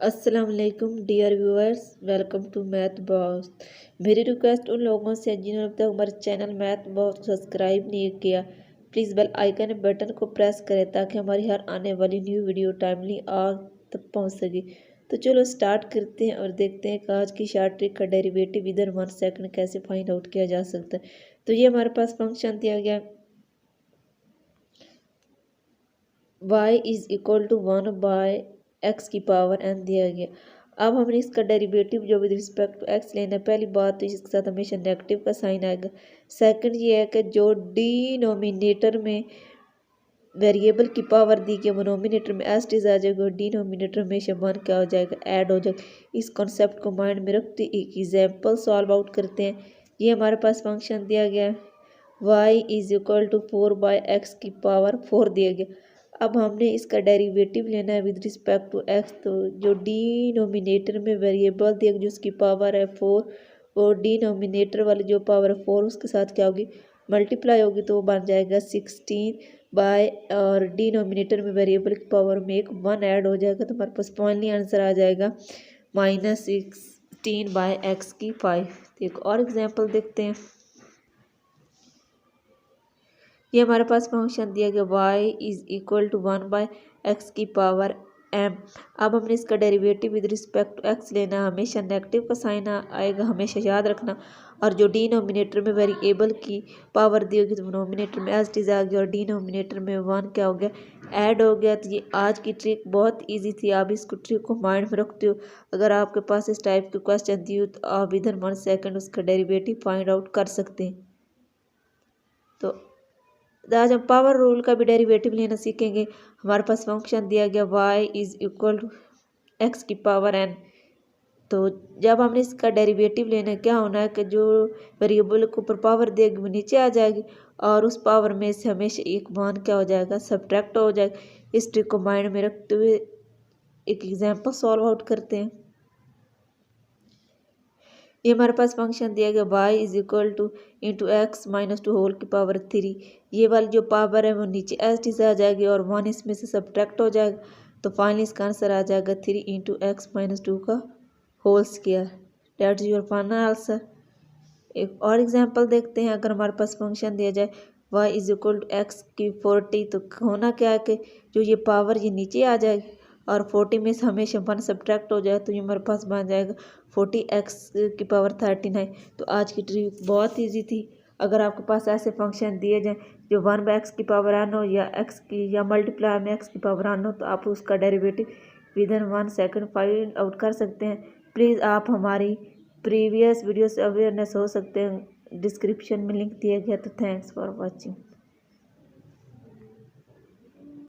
अस्सलाम वालेकुम dear viewers, welcome to Math Boss. मेरी रिक्वेस्ट उन लोगों से जिन्होंने अब तक हमारे चैनल मैथ बॉस को सब्सक्राइब नहीं किया, प्लीज़ बेल आइकन बटन को प्रेस करें ताकि हमारी हर आने वाली न्यू वीडियो टाइमली आप तक पहुंच सके। तो चलो स्टार्ट करते हैं और देखते हैं कि आज की शार्ट ट्रिक का डेरिवेटिव विदिन 1 सेकंड कैसे फाइंड आउट किया जा सकता है। तो ये हमारे पास फंक्शन दिया गया y is equal to 1 by x की पावर n दिया गया। अब हमने इसका डेरिवेटिव जो विद रिस्पेक्ट टू x लेना है। पहली बात तो इसके साथ हमेशा नेगेटिव का साइन आएगा। सेकंड ये है कि जो डिनोमिनेटर में वेरिएबल की पावर दी गई वो नोमिनेटर में एस टीज आ जाएगा और डिनोमिनेटर हमेशा 1 क्या हो जाएगा, ऐड हो जाएगा। इस कॉन्सेप्ट को माइंड में रखते एक एग्जाम्पल सॉल्व आउट करते हैं। ये हमारे पास फंक्शन दिया गया y is equal to 4 by X की पावर 4 दिया गया। अब हमने इसका डेरिवेटिव लेना है विद रिस्पेक्ट टू x। तो जो डिनोमिनेटर में वेरिएबल दिया गया जिसकी पावर है 4 और डिनोमिनेटर वाली जो पावर है 4 उसके साथ क्या होगी, मल्टीप्लाई होगी, तो वो बन जाएगा 16 बाय और डिनोमिनेटर में वेरिएबल की पावर में एक 1 ऐड हो जाएगा। तो हमारे पास फाइनली आंसर आ जाएगा -16 बाय एक्स की 5। एक और एग्जांपल देखते हैं। ये हमारे पास फंक्शन दिया गया y is equal to 1 by X की पावर m। अब हमने इसका derivative with respect to x लेना, हमेशा नेगेटिव का साइन आएगा, हमेशा याद रखना। और जो डिनोमिनेटर में वेरिएबल की पावर दी होगी तो नोमिनेटर में एज टीज आ गया और डिनोमिनेटर में 1 क्या हो गया, ऐड हो गया। तो ये आज की ट्रिक बहुत इजी थी, आप इसको ट्रिक को माइंड में रखते हो। अगर आपके पास इस टाइप के क्वेश्चन दी हो तो आप विदिन 1 सेकंड उसका डेरिवेटिव फाइंड आउट कर सकते हैं। तो आज हम पावर रूल का भी डेरिवेटिव लेना सीखेंगे। हमारे पास फंक्शन दिया गया y is equal to X की पावर n। तो जब हमने इसका डेरिवेटिव लेना है, क्या होना है कि जो वेरिएबल के ऊपर पावर देगी वो नीचे आ जाएगी और उस पावर में से हमेशा एक 1 क्या हो जाएगा, सब्ट्रैक्ट हो जाएगा। इस ट्रिक को माइंड में रखते हुए एक एग्जाम्पल सॉल्व आउट करते हैं। ये हमारे पास फंक्शन दिया गया y is equal to into X minus 2 whole की पावर 3। ये वाली जो पावर है वो नीचे एस टी से आ जाएगी और 1 इसमें से सब्ट्रैक्ट हो जाएगा। तो फाइनली इसका आंसर आ जाएगा 3 इंटू एक्स माइनस 2 का whole square. That is your final answer. एक और एग्जांपल देखते हैं। अगर हमारे पास फंक्शन दिया जाए y is equal to X की 40, तो होना क्या है कि जो ये पावर ये नीचे आ जाएगी और 40 में से हमेशा 1 सब्ट्रैक्ट हो जाए, तो ये हमारे पास बन जाएगा 40x की पावर 39। तो आज की ट्रिक बहुत इजी थी। अगर आपके पास ऐसे फंक्शन दिए जाएँ जो 1 बाई एक्स की पावर n हो या x की या मल्टीप्लाई में x की पावर n हो, तो आप उसका derivative within 1 second find out कर सकते हैं। प्लीज़ आप हमारी प्रीवियस वीडियो से अवेयरनेस हो सकते हैं, डिस्क्रिप्शन में लिंक दिया गया। तो थैंक्स फॉर वॉचिंग।